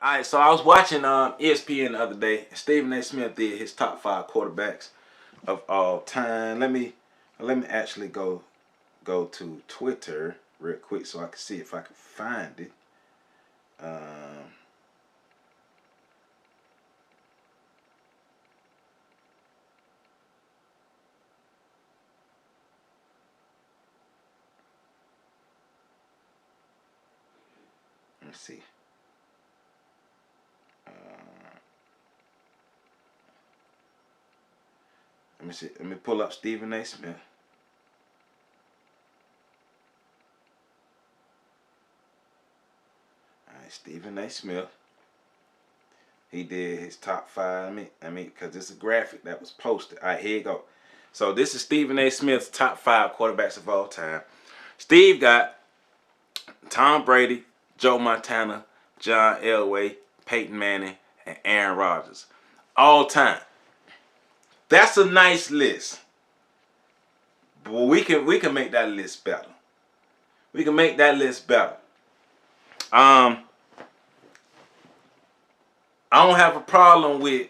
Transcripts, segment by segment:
Alright, so I was watching ESPN the other day. Stephen A. Smith did his top 5 quarterbacks of all time. Let me actually go to Twitter real quick so I can see if I can find it. Let me see. Let me see. Let me pull up Stephen A. Smith. Alright, Stephen A. Smith. He did his top 5. Because it's a graphic that was posted. Alright, here you go. So this is Stephen A. Smith's top 5 quarterbacks of all time. Steve got Tom Brady, Joe Montana, John Elway, Peyton Manning, and Aaron Rodgers. All time. That's a nice list. But we can make that list better. We can make that list better. I don't have a problem with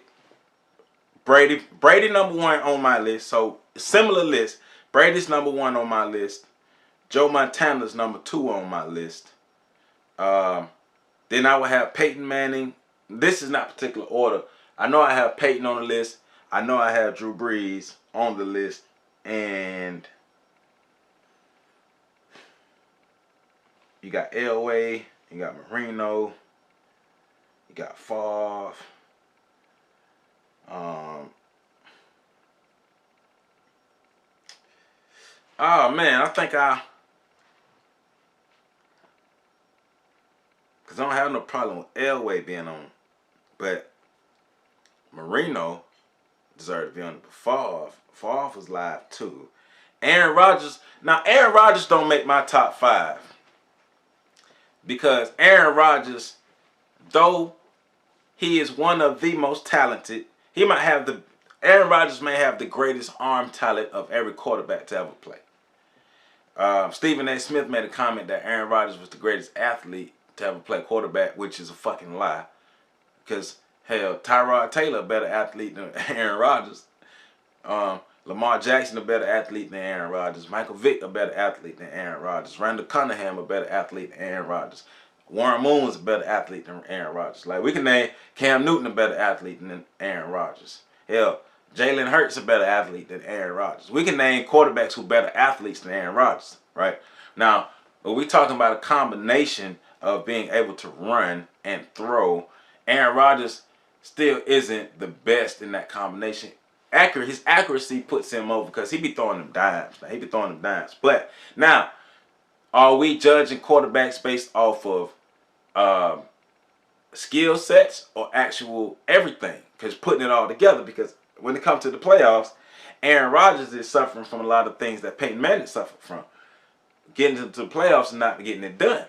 Brady. Brady number 1 on my list. So similar list. Brady's number 1 on my list. Joe Montana's number 2 on my list. Then I would have Peyton Manning. This is not particular order. I know I have Peyton on the list. I know I have Drew Brees on the list. And you got Elway. You got Marino. You got Favre. Oh man, I think because I don't have no problem with Elway being on, but Marino deserved to be on it. But Favre was live too. Aaron Rodgers. Now Aaron Rodgers don't make my top 5 because Aaron Rodgers, though he is one of the most talented, Aaron Rodgers may have the greatest arm talent of every quarterback to ever play. Stephen A. Smith made a comment that Aaron Rodgers was the greatest athlete to ever play quarterback, which is a fucking lie. Because, hell, Tyrod Taylor a better athlete than Aaron Rodgers. Lamar Jackson a better athlete than Aaron Rodgers. Michael Vick a better athlete than Aaron Rodgers. Randall Cunningham a better athlete than Aaron Rodgers. Warren Moon was a better athlete than Aaron Rodgers. Like, we can name Cam Newton a better athlete than Aaron Rodgers. Hell, Jalen Hurts a better athlete than Aaron Rodgers. We can name quarterbacks who better athletes than Aaron Rodgers, right? Now, when we talking about a combination of being able to run and throw, Aaron Rodgers still isn't the best in that combination. His accuracy puts him over because he be throwing them dimes. He be throwing them dimes. But now, are we judging quarterbacks based off of skill sets or actual everything? Because putting it all together, because when it comes to the playoffs, Aaron Rodgers is suffering from a lot of things that Peyton Manning suffered from. Getting into the playoffs and not getting it done.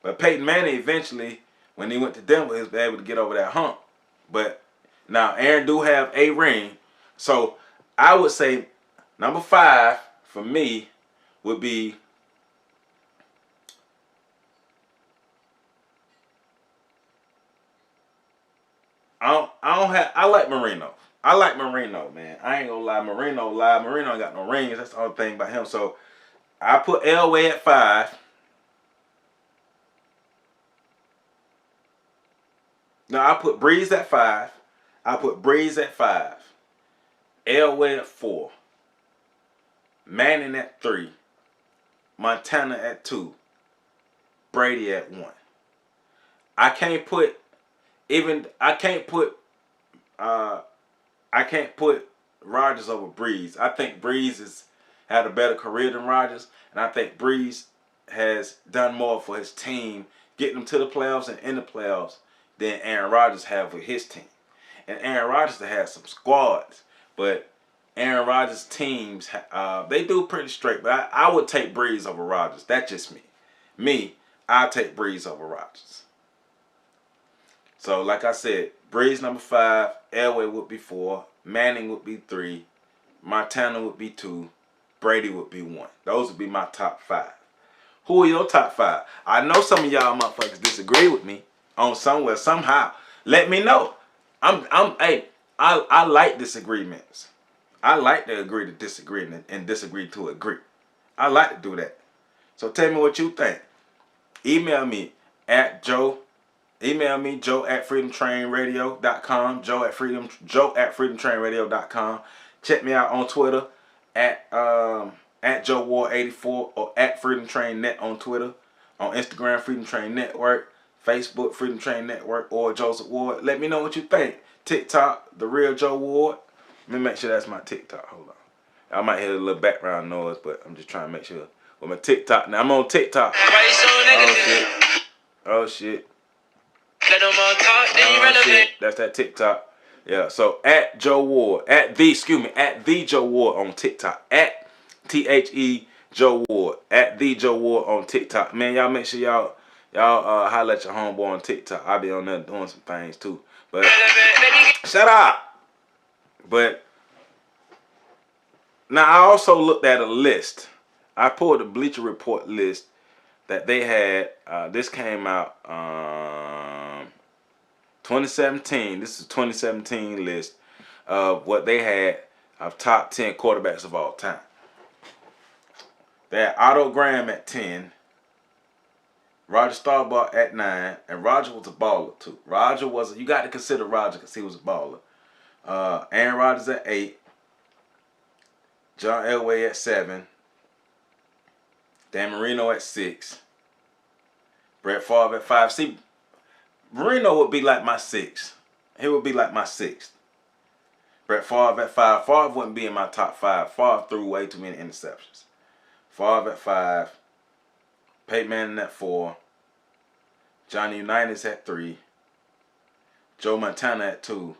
But Peyton Manning eventually, when he went to Denver, he was able to get over that hump. But now Aaron do have a ring. So I would say number 5 for me would be I like Marino. I like Marino, man. I ain't gonna lie. Marino ain't got no rings. That's the only thing about him. So I put Elway at 5. No, I put Breeze at 5. I put Breeze at 5. Elway at 4. Manning at 3. Montana at 2. Brady at 1. I can't put Rodgers over Breeze. I think Breeze has had a better career than Rodgers, and I think Breeze has done more for his team, getting them to the playoffs and in the playoffs, than Aaron Rodgers have with his team. And Aaron Rodgers has some squads, but Aaron Rodgers' teams, they do pretty straight. But I would take Breeze over Rodgers. That's just me. I'll take Breeze over Rodgers. So, like I said, Breeze number 5, Elway would be 4, Manning would be 3, Montana would be 2, Brady would be 1. Those would be my top 5. Who are your top 5? I know some of y'all motherfuckers disagree with me. on somewhere, somehow. Let me know. Hey, I like disagreements. I like to agree to disagree and disagree to agree. I like to do that. So tell me what you think. Email me at Joe. Email me joe@freedomtrainradio.com. Joe@freedomtrainradio.com. Check me out on Twitter at Joe Ward 84 or at Freedom Train Net on Twitter. On Instagram, Freedom Train Network. Facebook, Freedom Train Network, or Joseph Ward. Let me know what you think. TikTok, The Real Joe Ward. Let me make sure that's my TikTok. Hold on. I might hear a little background noise, but I'm just trying to make sure. With my TikTok. Now I'm on TikTok. Oh shit. Oh shit. Oh shit. That's that TikTok. Yeah. So at Joe Ward. At the Joe Ward on TikTok. At THE Joe Ward. At the Joe Ward on TikTok. Man, y'all make sure y'all holler at your homeboy on TikTok. I'll be on there doing some things too. But shut up. But now I also looked at a list. I pulled the Bleacher Report list that they had. This came out 2017. This is a 2017 list of what they had of top 10 quarterbacks of all time. They had Otto Graham at 10. Roger Staubach at 9, and Roger was a baller too. You got to consider Roger because he was a baller. Aaron Rodgers at 8, John Elway at 7, Dan Marino at 6, Brett Favre at 5. See, Marino would be like my 6th. He would be like my 6th. Brett Favre at 5. Favre wouldn't be in my top 5. Favre threw way too many interceptions. Favre at 5. Peyton Manning at 4. Johnny Unitas at 3. Joe Montana at 2.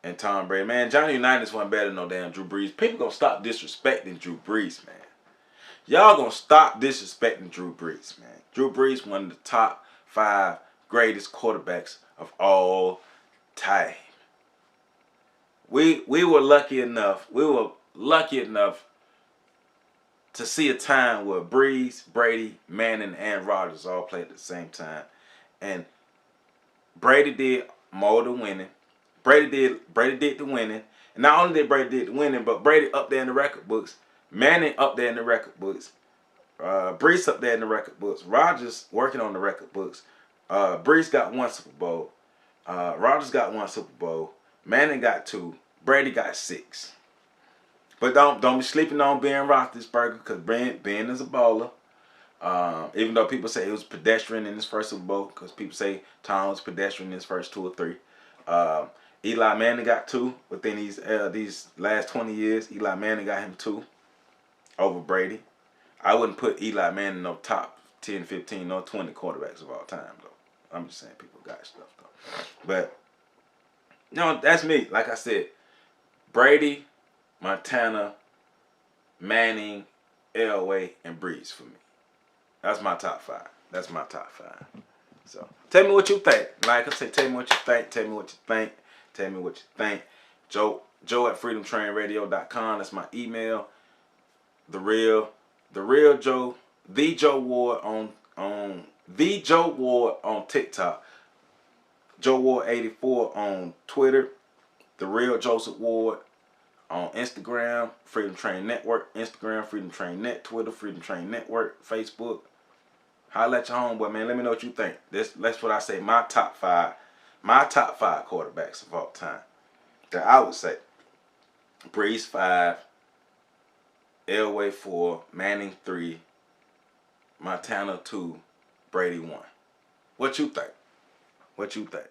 And Tom Brady. Man, Johnny Unitas wasn't better than no damn Drew Brees. People gonna stop disrespecting Drew Brees, man. Y'all gonna stop disrespecting Drew Brees, man. Drew Brees, one of the top 5 greatest quarterbacks of all time. We were lucky enough. To see a time where Brees, Brady, Manning, and Rodgers all played at the same time. And Brady did more than winning. Brady did the winning. And not only did Brady did the winning, but Brady up there in the record books. Manning up there in the record books. Brees up there in the record books. Rodgers working on the record books. Brees got 1 Super Bowl. Rodgers got 1 Super Bowl. Manning got 2. Brady got 6. But don't be sleeping on Ben Roethlisberger because Ben is a baller. Even though people say he was pedestrian in his first Super Bowl, because people say Tom was pedestrian in his first 2 or 3. Eli Manning got 2 within these last 20 years. Eli Manning got him 2 over Brady. I wouldn't put Eli Manning no top 10, 15, no 20 quarterbacks of all time though. I'm just saying people got stuff though. But no, that's me. Like I said, Brady, Montana, Manning, Elway, and Brees for me. That's my top 5. That's my top 5. So tell me what you think. Like I said, tell me what you think. Tell me what you think. Tell me what you think. Joe @freedomtrainradio.com. That's my email. The real Joe, the Joe Ward on the Joe Ward on TikTok. Joe Ward 84 on Twitter. The real Joseph Ward on Instagram, Freedom Train Network, Instagram, Freedom Train Net, Twitter, Freedom Train Network, Facebook. Holla at your homeboy, man. Let me know what you think. That's what I say. My top 5 quarterbacks of all time. That I would say. Brees 5, Elway 4, Manning 3, Montana 2, Brady 1. What you think? What you think?